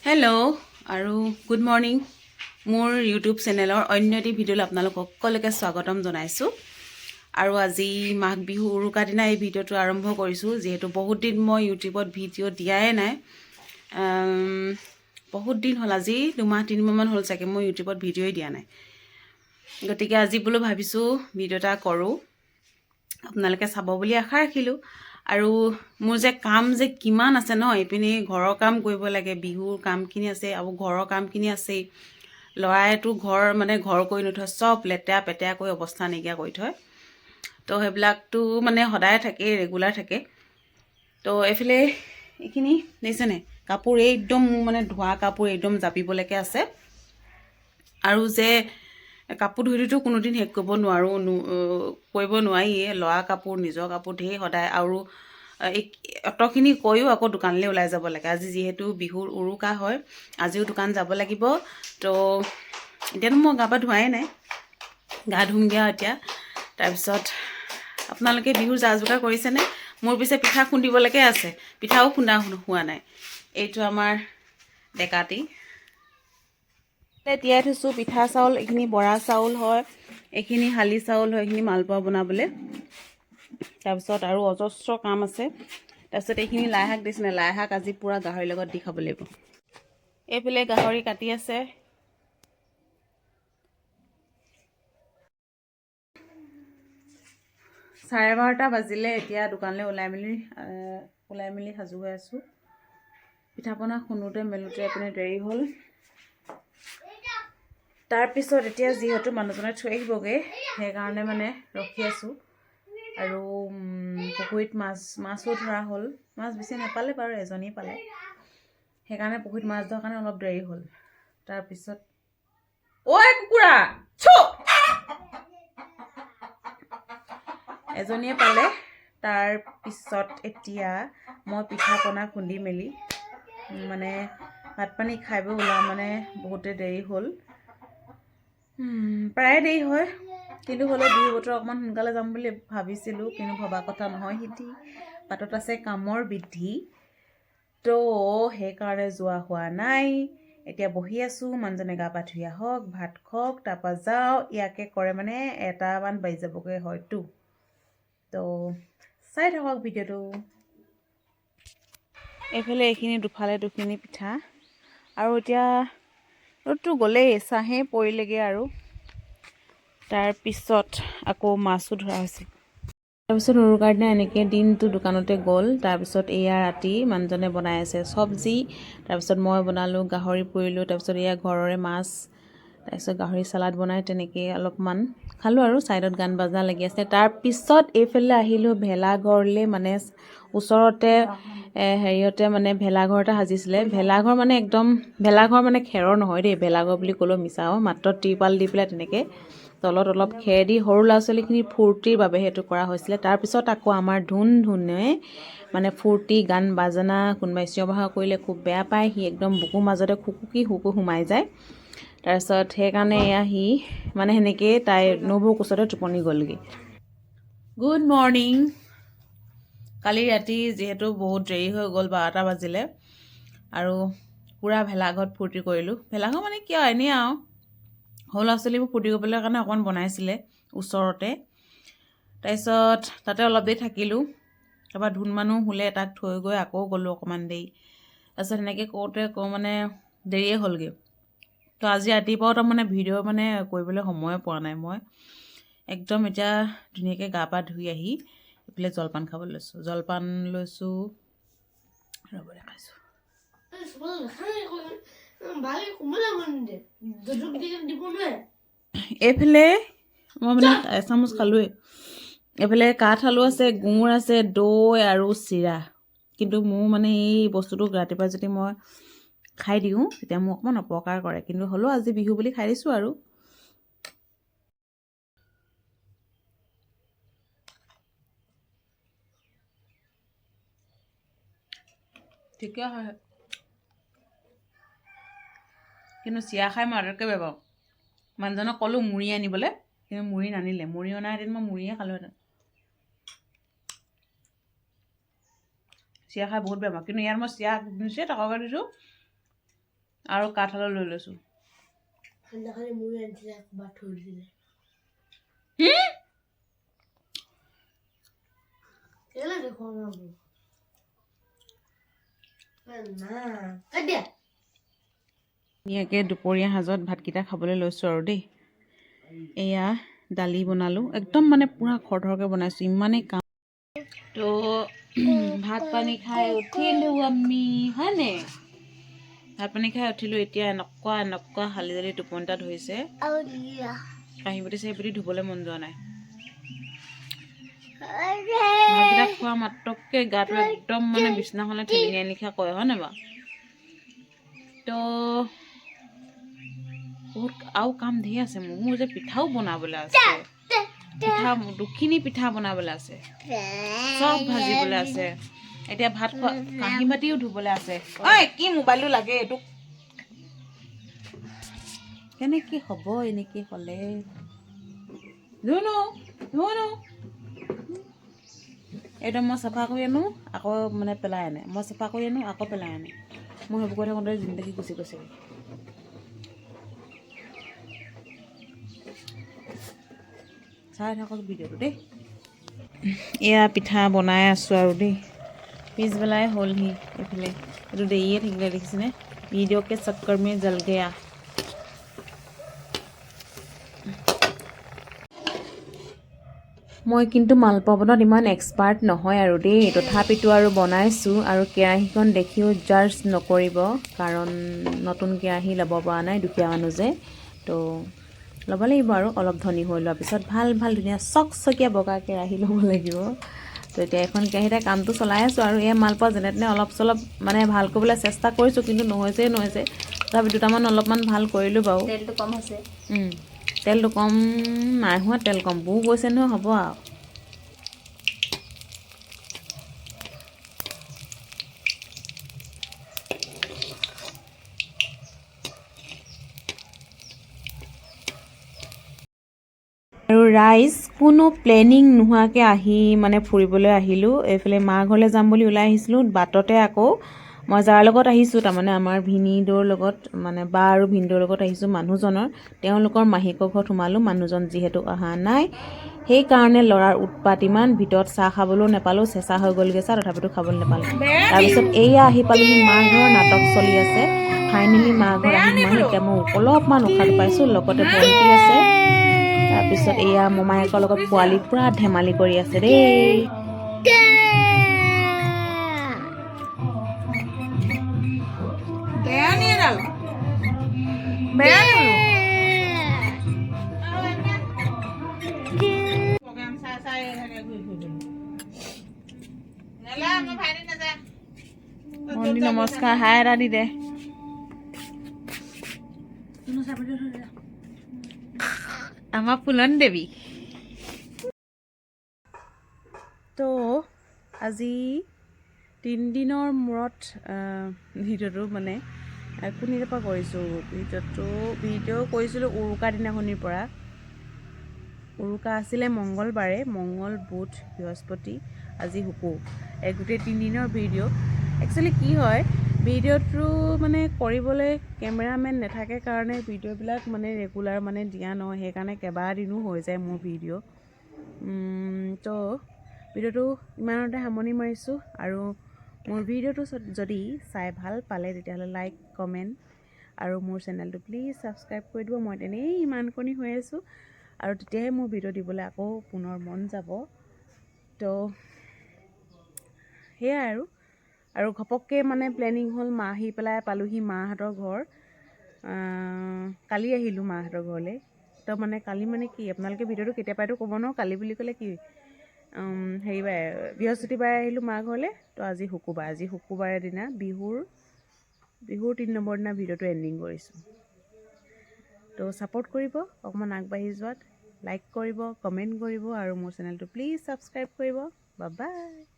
hello' আৰু good morning মোৰ YouTube চেনেলৰ অন্য এটি ভিডিঅ'লৈ আপোনালোক সকলোকে স্বাগতম জনাইছোঁ আৰু আজি মাঘ বিহু উৰুকা দিনা এই ভিডিঅ'টো আৰম্ভ কৰিছোঁ যিহেতু বহুত দিন মই ইউটিউবত ভিডিঅ' দিয়াই নাই বহুত দিন হ'ল আজি 2-3 মাহমান হ'ল চাগে মই ইউটিউবত ভিডিঅ'ই দিয়া নাই গতিকে আজি বোলো ভাবিছোঁ ভিডিঅ' এটা কৰোঁ আপোনালোকে চাব বুলি আশা ৰাখিলোঁ আৰু মোৰ যে কাম যে কিমান আছে ন এইপিনে ঘৰৰ কাম কৰিব লাগে বিহুৰ কামখিনি আছে আৰু ঘৰৰ কামখিনি আছেই ল'ৰাইতো ঘৰ কৰি নথয় চব লেতেৰা পেতেৰা কৰি অৱস্থা নাইকিয়া কৰি থয় তো সেইবিলাকতো মানে সদায় থাকেই ৰেগুলাৰ থাকে তো এইফালে এইখিনি দেখিছেনে কাপোৰ একদম মোৰ মানে ধোৱা কাপোৰ একদম জাপিবলৈকে আছে আৰু যে কাপোৰ ধুইতো কোনোদিন শেষ কৰিব নোৱাৰিয়ে ল'ৰা কাপোৰ নিজৰ কাপোৰ ধেৰ সদায় আৰু অতখিনি কৈও আকৌ দোকানলৈ ওলাই যাব লাগে আজি যিহেতু বিহুৰ উৰুকা হয় আজিও দোকান যাব লাগিব তো এতিয়ানো মই গা পা ধোৱাই নাই গা ধুমগৈ আৰু এতিয়া তাৰপিছত আপোনালোকে বিহুৰ যা যোগাৰ কৰিছেনে মোৰ পিছে পিঠা খুন্দিবলৈকে আছে পিঠাও খুন্দা হোৱা নাই এইটো আমাৰ ডেকাটি তিয়াই থৈছোঁ পিঠা চাউল এইখিনি বৰা চাউল হয় এইখিনি শালি চাউল হয় এইখিনি মালপোৱা বনাবলৈ তাৰপিছত আৰু অজস্ৰ কাম আছে তাৰপিছত এইখিনি লাই শাক দিছিলে লাই শাক আজি পূৰা গাহৰিৰ লগত দি খাব লাগিব এইফালে গাহৰি কাটি আছে চাৰে 12টা বাজিলে এতিয়া দোকানলৈ ওলাই মেলি সাজু হৈ আছোঁ পিঠা পনা খুন্দোতে মেলোতে আপুনি দেৰি হ'ল তাৰপিছত এতিয়া যিহেতু মানুহজনে থৈ আহিবগৈ সেইকাৰণে মানে ৰখি আছোঁ আৰু পুখুৰীত মাছো ধৰা হ'ল মাছ বেছি নাপালে বাৰু এজনী পালে সেইকাৰণে পুখুৰীত মাছ ধৰাৰ কাৰণে অলপ দেৰি হ'ল তাৰপিছত ঐ কুকুৰা এজনীয়ে পালে তাৰপিছত এতিয়া মই পিঠা পনা খুন্দি মেলি মানে ভাত পানী খাই বৈ ওলাওঁ মানে বহুতে দেৰি হ'ল প্ৰায়ে দেৰি হয় কিন্তু হ'লেও বিহু বতৰ অকণমান সোনকালে যাম বুলি ভাবিছিলোঁ কিন্তু ভবা কথা নহয় সিদ্ধি বাটত আছে কামৰ বৃদ্ধি তো সেইকাৰণে যোৱা হোৱা নাই এতিয়া বহি আছোঁ মানুহজনে গা পা ধুই আহক ভাত খাওক তাৰপৰা যাওঁ ইয়াকে কৰে মানে 1টামান বাজি যাবগৈ হয়তো তো চাই থাকক ভিডিঅ'টো এইফালে এইখিনি দুখিনি পিঠা আৰু এতিয়া ৰ'দটো গ'লেই চাহে পৰিলেগৈ আৰু তাৰপিছত আকৌ মাছো ধৰা হৈছে তাৰপিছত উৰুকাৰ দিনা এনেকৈ দিনটো দোকানতে গ'ল তাৰপিছত এয়া ৰাতি মানুহজনে বনাই আছে চব্জি তাৰপিছত মই বনালোঁ গাহৰি পুৰিলোঁ তাৰপিছত এয়া ঘৰৰে মাছ তাৰপিছত গাহৰি চালাড বনাই তেনেকৈ অলপমান খালোঁ আৰু ছাইডত গান বাজনা লাগি আছে তাৰপিছত এইফালে আহিলোঁ ভেলাঘৰলৈ মানে ওচৰতে হেৰিয়তে মানে ভেলাঘৰ এটা সাজিছিলে ভেলাঘৰ মানে একদম ভেলাঘৰ মানে খেৰৰ নহয় দেই ভেলাঘৰ বুলি ক'লেও মিছা মাত্ৰ ত্ৰিপাল দি পেলাই তেনেকৈ তলত অলপ খেৰ দি সৰু ল'ৰা ছোৱালীখিনি ফূৰ্তিৰ বাবে সেইটো কৰা হৈছিলে তাৰপিছত আকৌ আমাৰ ধুনে মানে ফূৰ্তি গান বাজনা কোনোবাই চিঞৰ বাখৰ কৰিলে খুব বেয়া পায় সি একদম বুকুৰ মাজতে খুকু সোমাই যায় তাৰপিছত সেইকাৰণে এয়া সি মানে সেনেকৈয়ে তাই নবৌ কোচতে টোপনি গ'লগৈ গুড মৰ্ণিং কালি ৰাতি যিহেতু বহুত দেৰি হৈ গ'ল 12টা বাজিলে আৰু পূৰা ভেলাঘৰত ফূৰ্তি কৰিলোঁ ভেলাঘৰ মানে কিয় এনেই আৰু সৰু ল'ৰা ছোৱালীবোৰ ফূৰ্তি কৰিবলৈ কাৰণে অকণমান বনাইছিলে ওচৰতে তাৰপিছত তাতে অলপ দেৰি থাকিলোঁ তাৰপৰা ধুন মানুহ শুলে তাক থৈ গৈ আকৌ গ'লোঁ অকণমান দেৰি তাৰপিছত সেনেকৈ কৰোঁতে মানে দেৰিয়ে হ'লগৈ তো আজি ৰাতিপুৱাও তাৰমানে ভিডিঅ' মানে কৰিবলৈ সময়ে পোৱা নাই মই একদম এতিয়া ধুনীয়াকৈ গা পা ধুই আহি এইফালে জলপান খাবলৈ জলপান লৈছোঁ ৰ'ব দেখাইছোঁ এইফালে মই মানে এচামুচ খালোঁৱেই এইফালে কাঠআলু আছে গুড় আছে দৈ আৰু চিৰা কিন্তু মোৰ মানে এই বস্তুটো ৰাতিপুৱা যদি মই খাই দিওঁ তেতিয়া মোক অকণমান অপকাৰ কৰে কিন্তু হ'লেও আজি বিহু বুলি খাই দিছোঁ আৰু ঠিকে হয় কিন্তু চিৰা খাই মই আটাইতকৈ বেয়া পাওঁ মানুহজনক ক'লোঁ মুড়ি আনিবলৈ কিন্তু মুড়ি নানিলে মুড়ি অনাহেঁতেন মই মুড়িয়ে খালোঁহেঁতেন চিৰা খাই বহুত বেয়া পাওঁ কিন্তু ইয়াত মই চিৰা নিশ্চয় টকাকৈ দিছোঁ আৰু কাঠলৈ লৈ লৈছোঁ খালি মোৰ আনিছিলে একবাৰ থৈ দিলে কেলে দেখুৱাম আকৌ ধুনীয়াকৈ দুপৰীয়া সাজত ভাতকেইটা খাবলৈ লৈছোঁ আৰু দেই এয়া দালি বনালোঁ একদম মানে পূৰা খৰধৰকৈ বনাইছোঁ ইমানেই কাম তো ভাত পানী খাই উঠিলোঁ আমি হয়নে ভাত পানী খাই উঠিলোঁ এতিয়া এনেকুৱা হালি জালি টোপনি এটা ধৰিছে কাঁহীবাতি চাহীবাতি ধুবলৈ মন যোৱা নাই ভাতকেইটা খোৱা মাত্ৰকে গাটো একদম মানে বিচনাখনে ঠেলিঙাই লিখা কয় হয় নাই বাৰু তো বহুত আৰু কাম ধেৰ আছে মোৰ যে পিঠাও বনাবলৈ আছে পিঠা দুখিনি পিঠা বনাবলৈ আছে চব ভাজিবলৈ আছে এতিয়া ভাত খোৱা কাঁহী বাতিও ধুবলৈ আছে ঐ কি মোবাইলটো লাগে এইটো কেনেকৈ হ'ব এনেকৈ হ'লে ধুনো একদম মই চাফা কৰি আনো আকৌ মানে পেলাই আনে মই চাফা কৰি আনো আকৌ পেলাই আনে মই সেইবোৰ কৰি থাকোঁতে জিন্দগী গুচি গৈছে চাই থাকক ভিডিঅ'টো দেই এয়া পিঠা বনাই আছোঁ আৰু দেই পিছবেলাই হ'লহি এইফালে এইটো দেৰিয়ে থাকিলে দেখিছেনে ভিডিঅ'কে চক্কৰ মে জল গয়া মই কিন্তু মালপোৱা বনোৱাত ইমান এক্সপাৰ্ট নহয় আৰু দেই তথাপিতো আৰু বনাইছোঁ আৰু কেৰাহীখন দেখিও জাৰ্জ নকৰিব কাৰণ নতুন কেৰাহী ল'ব পৰা নাই দুখীয়া মানুহ যে তো ল'ব লাগিব আৰু অলপ ধনী হৈ লোৱাৰ পিছত ভাল ধুনীয়া চকচকীয়া বগা কেৰাহী ল'ব লাগিব তো এতিয়া এখন কেৰাহীতে কামটো চলাই আছোঁ আৰু এই মালপোৱা যেনে তেনে অলপ চলপ মানে ভাল কৰিবলৈ চেষ্টা কৰিছোঁ কিন্তু নহৈছে তথাপি দুটামান অলপমান ভাল কৰিলোঁ বাৰু তেলটো কম হৈছে তেলটো কম নাই হোৱা তেল কম বহু গৈছে নহয় হ'ব আৰু আৰু ৰাইজ কোনো প্লেনিং নোহোৱাকৈ আহি মানে ফুৰিবলৈ আহিলোঁ এইফালে মা ঘৰলৈ যাম বুলি ওলাই আহিছিলোঁ বাটতে আকৌ মই যাৰ লগত আহিছোঁ তাৰমানে আমাৰ ভিনিদেউৰ লগত মানে বা আৰু ভিনিদেউৰ লগত আহিছোঁ মানুহজনৰ তেওঁলোকৰ মাহীকৰ ঘৰত সোমালোঁ মানুহজন যিহেতু অহা নাই সেইকাৰণে ল'ৰাৰ উৎপাত ইমান ভিতৰত চাহ খাবলৈও নাপালোঁ চেঁচা হৈ গ'লগৈ চাহ তথাপিতো খাবলৈ নাপালোঁ তাৰপিছত এয়া আহি পালোহি মা ঘৰৰ নাটক চলি আছে ফাইনেলি মা ঘৰ আহি সোমাহি এতিয়া মই অলপমান উশাহটো পাইছোঁ লগতে ভণ্টি আছে তাৰপিছত এয়া মোমায়েকৰ লগত পোৱালি পূৰা ধেমালি কৰি আছে দেই নমস্কাৰ হাই এটা দি দে আমাৰ ফুলন দেৱী তো আজি 3 দিনৰ মূৰত ভিডিঅ'টো মানে কোনদিনাৰ পৰা কৰিছোঁ ভিডিঅ' কৰিছিলোঁ উৰুকা দিনাখনিৰ পৰা উৰুকা আছিলে মংগলবাৰে মংগল বুধ বৃহস্পতি আজি শুকু এই গোটেই 3 দিনৰ ভিডিঅ' একচুৱেলি কি হয় ভিডিঅ'টো মানে কৰিবলৈ কেমেৰামেন নাথাকে কাৰণে ভিডিঅ'বিলাক মানে ৰেগুলাৰ মানে দিয়া নহয় সেইকাৰণে কেইবাদিনো হৈ যায় মোৰ ভিডিঅ' তো ভিডিঅ'টো ইমানতে সামৰণি মাৰিছোঁ আৰু মোৰ ভিডিঅ'টো যদি চাই ভাল পালে তেতিয়াহ'লে লাইক কমেণ্ট আৰু মোৰ চেনেলটো প্লিজ ছাবস্ক্ৰাইব কৰি দিব মই তেনেই ইমানকণি হৈ আছোঁ আৰু তেতিয়াহে মোৰ ভিডিঅ' দিবলৈ আকৌ পুনৰ মন যাব তো সেয়াই আৰু ঘপককৈ মানে প্লেনিং হ'ল মা আহি পেলাই পালোহি মাহঁতৰ ঘৰ কালি আহিলোঁ মাহঁতৰ ঘৰলৈ তো মানে কালি মানে কি আপোনালোকে ভিডিঅ'টো কেতিয়া পায়তো ক'ব নোৱাৰো কালি বুলি ক'লে কি হেৰিবাৰে বৃহস্পতিবাৰে আহিলোঁ মা ঘৰলৈ তো আজি শুকুৰবাৰে দিনা বিহুৰ 3 নম্বৰ দিনা ভিডিঅ'টো এণ্ডিং কৰিছোঁ তো ছাপোৰ্ট কৰিব অকণমান আগবাঢ়ি যোৱাত লাইক কৰিব কমেণ্ট কৰিব আৰু মোৰ চেনেলটো প্লিজ ছাবস্ক্ৰাইব কৰিব বাই বাই